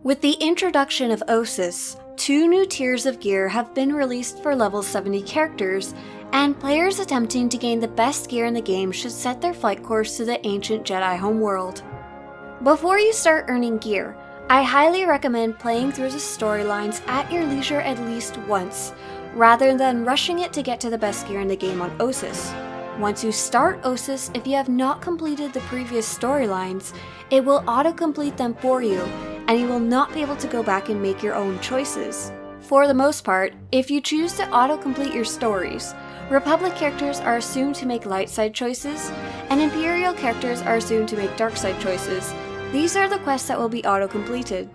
With the introduction of Ossus, 2 new tiers of gear have been released for level 70 characters, and players attempting to gain the best gear in the game should set their flight course to the ancient Jedi homeworld. Before you start earning gear, I highly recommend playing through the storylines at your leisure at least once, rather than rushing it to get to the best gear in the game on Ossus. Once you start Ossus, if you have not completed the previous storylines, it will auto-complete them for you, and you will not be able to go back and make your own choices. For the most part, if you choose to auto-complete your stories, Republic characters are assumed to make light side choices, and Imperial characters are assumed to make dark side choices. These are the quests that will be auto-completed.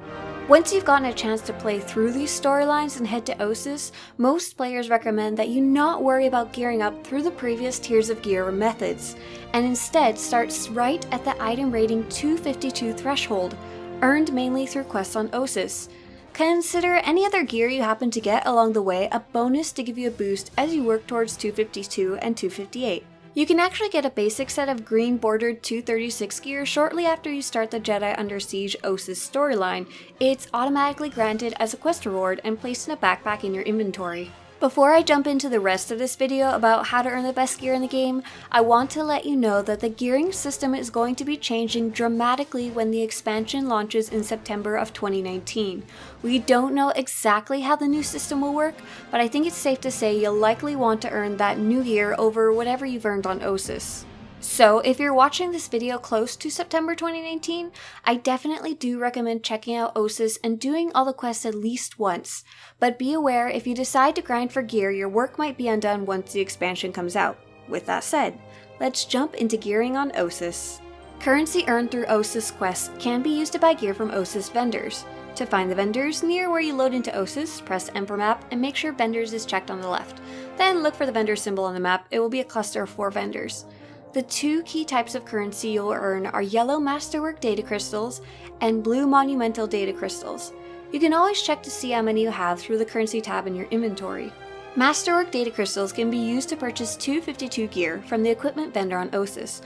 Once you've gotten a chance to play through these storylines and head to Ossus, most players recommend that you not worry about gearing up through the previous tiers of gear or methods, and instead starts right at the item rating 252 threshold, earned mainly through quests on Ossus. Consider any other gear you happen to get along the way a bonus to give you a boost as you work towards 252 and 258. You can actually get a basic set of green bordered 236 gear shortly after you start the Jedi Under Siege Ossus storyline. It's automatically granted as a quest reward and placed in a backpack in your inventory. Before I jump into the rest of this video about how to earn the best gear in the game, I want to let you know that the gearing system is going to be changing dramatically when the expansion launches in September of 2019. We don't know exactly how the new system will work, but I think it's safe to say you'll likely want to earn that new gear over whatever you've earned on Ossus. So if you're watching this video close to September 2019, I definitely do recommend checking out Ossus and doing all the quests at least once. But be aware, if you decide to grind for gear, your work might be undone once the expansion comes out. With that said, let's jump into gearing on Ossus. Currency earned through Ossus quests can be used to buy gear from Ossus vendors. To find the vendors near where you load into Ossus, press Emperor Map and make sure vendors is checked on the left. Then look for the vendor symbol on the map. It will be a cluster of 4 vendors. The 2 key types of currency you'll earn are yellow Masterwork Data Crystals and blue Monumental Datacrystals. You can always check to see how many you have through the currency tab in your inventory. Masterwork Data Crystals can be used to purchase 252 gear from the equipment vendor on Ossus.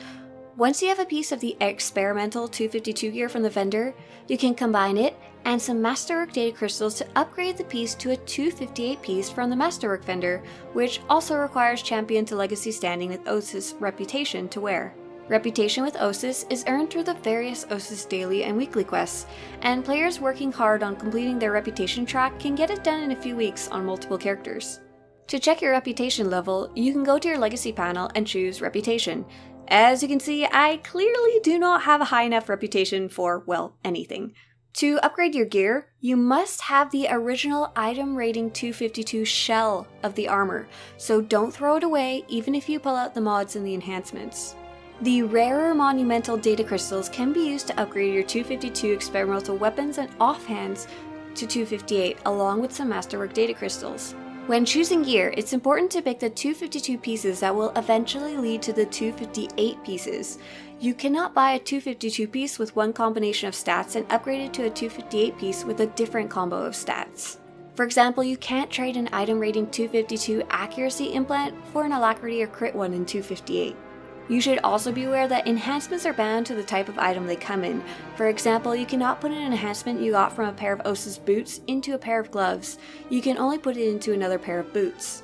Once you have a piece of the experimental 252 gear from the vendor, you can combine it and some Masterwork Data Crystals to upgrade the piece to a 258 piece from the Masterwork vendor, which also requires champion to legacy standing with Ossus reputation to wear. Reputation with Ossus is earned through the various Ossus daily and weekly quests, and players working hard on completing their reputation track can get it done in a few weeks on multiple characters. To check your reputation level, you can go to your legacy panel and choose reputation. As you can see, I clearly do not have a high enough reputation for, well, anything. To upgrade your gear, you must have the original item rating 252 shell of the armor, so don't throw it away even if you pull out the mods and the enhancements. The rarer Monumental Datacrystals can be used to upgrade your 252 experimental weapons and offhands to 258 along with some Masterwork Data Crystals. When choosing gear, it's important to pick the 252 pieces that will eventually lead to the 258 pieces. You cannot buy a 252 piece with one combination of stats and upgrade it to a 258 piece with a different combo of stats. For example, you can't trade an item rating 252 accuracy implant for an alacrity or crit one in 258. You should also be aware that enhancements are bound to the type of item they come in. For example, you cannot put an enhancement you got from a pair of Ossus boots into a pair of gloves. You can only put it into another pair of boots.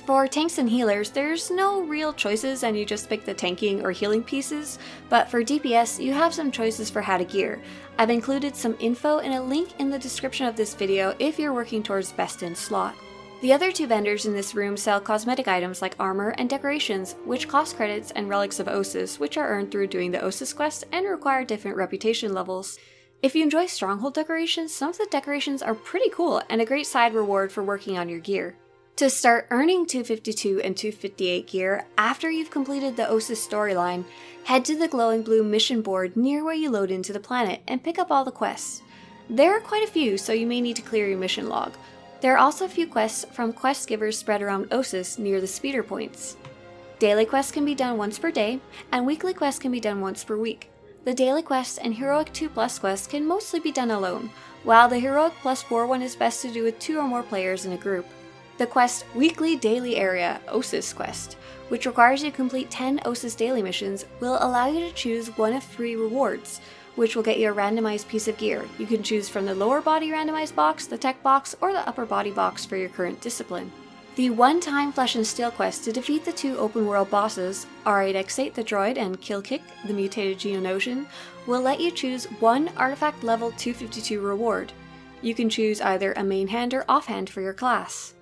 For tanks and healers, there's no real choices and you just pick the tanking or healing pieces, but for DPS, you have some choices for how to gear. I've included some info and a link in the description of this video if you're working towards best in slot. The other 2 vendors in this room sell cosmetic items like armor and decorations, which cost credits and relics of Ossus, which are earned through doing the Ossus quest and require different reputation levels. If you enjoy stronghold decorations, some of the decorations are pretty cool and a great side reward for working on your gear. To start earning 252 and 258 gear after you've completed the Ossus storyline, head to the glowing blue mission board near where you load into the planet and pick up all the quests. There are quite a few, so you may need to clear your mission log. There are also a few quests from quest givers spread around Ossus near the speeder points. Daily quests can be done once per day, and weekly quests can be done once per week. The daily quests and Heroic 2+ quests can mostly be done alone, while the Heroic +4 one is best to do with 2 or more players in a group. The quest Weekly Daily Area Ossus quest, which requires you to complete 10 Ossus daily missions, will allow you to choose one of 3 rewards. which will get you a randomized piece of gear. You can choose from the lower body randomized box, the tech box, or the upper body box for your current discipline. The one-time Flesh and Steel quest to defeat the 2 open world bosses, R8X8 the droid and Kil'Cik the mutated Geonosian, will let you choose one artifact level 252 reward. You can choose either a main hand or offhand for your class.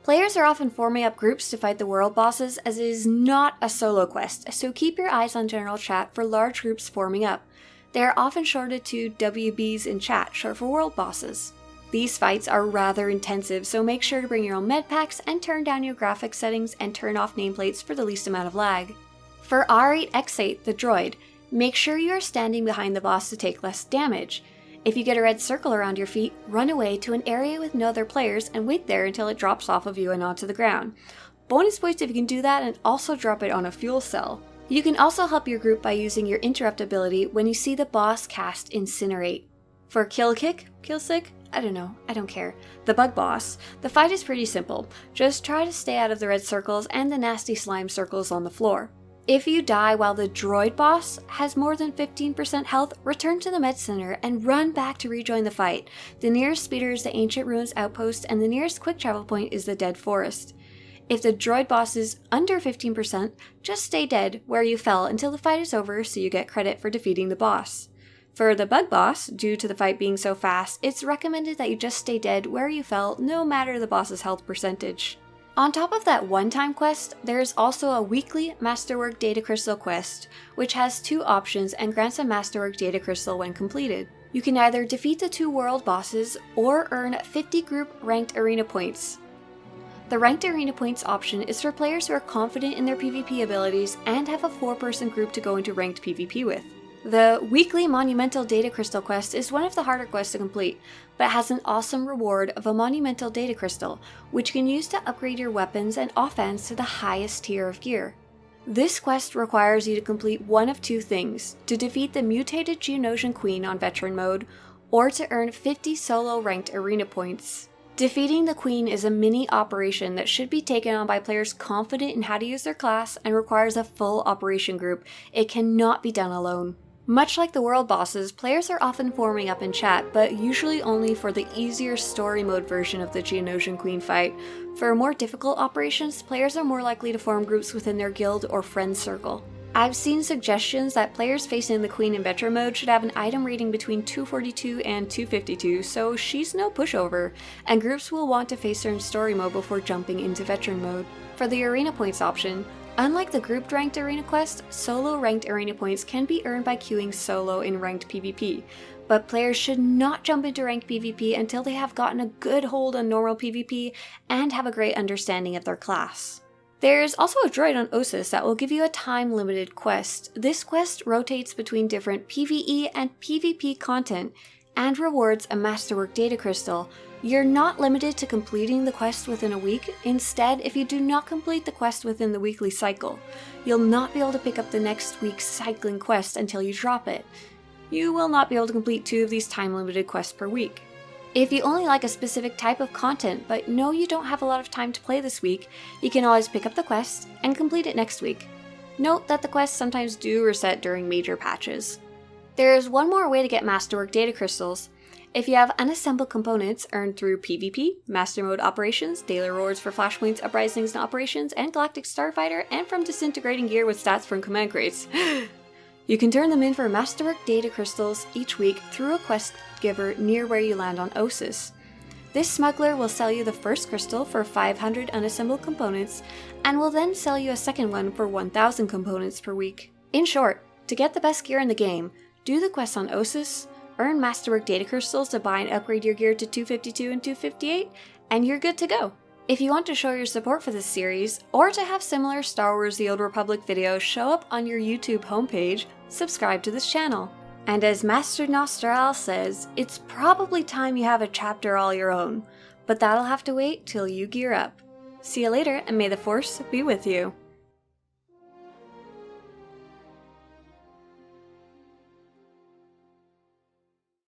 Players are often forming up groups to fight the world bosses, as it is not a solo quest, so keep your eyes on general chat for large groups forming up. They are often shorted to WBs in chat, short for world bosses. These fights are rather intensive, so make sure to bring your own med packs and turn down your graphics settings and turn off nameplates for the least amount of lag. For R8X8 the droid, make sure you are standing behind the boss to take less damage. If you get a red circle around your feet, run away to an area with no other players and wait there until it drops off of you and onto the ground. Bonus points if you can do that, and also drop it on a fuel cell. You can also help your group by using your interrupt ability when you see the boss cast Incinerate. For Kil'Cik, I don't care. The bug boss, the fight is pretty simple. Just try to stay out of the red circles and the nasty slime circles on the floor. If you die while the droid boss has more than 15% health, return to the med center and run back to rejoin the fight. The nearest speeder is the Ancient Ruins outpost, and the nearest quick travel point is the Dead Forest. If the droid boss is under 15%, just stay dead where you fell until the fight is over so you get credit for defeating the boss. For the bug boss, due to the fight being so fast, it's recommended that you just stay dead where you fell no matter the boss's health percentage. On top of that one-time quest, there is also a weekly Masterwork Data Crystal quest, which has 2 options and grants a Masterwork Data Crystal when completed. You can either defeat the 2 world bosses or earn 50 group ranked arena points. The ranked arena points option is for players who are confident in their PvP abilities and have a 4-person group to go into ranked PvP with. The weekly Monumental Datacrystal quest is one of the harder quests to complete, but it has an awesome reward of a Monumental Datacrystal, which you can use to upgrade your weapons and offense to the highest tier of gear. This quest requires you to complete one of 2 things: to defeat the mutated Geonosian Queen on Veteran mode, or to earn 50 solo ranked arena points. Defeating the Queen is a mini operation that should be taken on by players confident in how to use their class and requires a full operation group. It cannot be done alone. Much like the world bosses, players are often forming up in chat, but usually only for the easier story mode version of the Geonosian Queen fight. For more difficult operations, players are more likely to form groups within their guild or friend circle. I've seen suggestions that players facing the Queen in Veteran mode should have an item rating between 242 and 252, so she's no pushover, and groups will want to face her in story mode before jumping into Veteran mode. For the arena points option, unlike the grouped ranked arena quest, solo ranked arena points can be earned by queuing solo in ranked PvP, but players should not jump into ranked PvP until they have gotten a good hold on normal PvP and have a great understanding of their class. There's also a droid on Ossus that will give you a time-limited quest. This quest rotates between different PvE and PvP content and rewards a Masterwork Data Crystal. You're not limited to completing the quest within a week. Instead, if you do not complete the quest within the weekly cycle, you'll not be able to pick up the next week's cycling quest until you drop it. You will not be able to complete 2 of these time-limited quests per week. If you only like a specific type of content but know you don't have a lot of time to play this week, you can always pick up the quest and complete it next week. Note that the quests sometimes do reset during major patches. There is one more way to get Masterwork Data Crystals. If you have unassembled components earned through PvP, Master Mode operations, daily rewards for flashpoints, uprisings and operations, and Galactic Starfighter, and from disintegrating gear with stats from command crates, you can turn them in for Masterwork Data Crystals each week through a quest giver near where you land on Ossus. This smuggler will sell you the first crystal for 500 unassembled components, and will then sell you a second one for 1,000 components per week. In short, to get the best gear in the game, do the quests on Ossus, earn Masterwork Data Crystals to buy and upgrade your gear to 252 and 258, and you're good to go. If you want to show your support for this series, or to have similar Star Wars The Old Republic videos show up on your YouTube homepage, subscribe to this channel. And as Master Nostral says, it's probably time you have a chapter all your own, but that'll have to wait till you gear up. See you later, and may the Force be with you.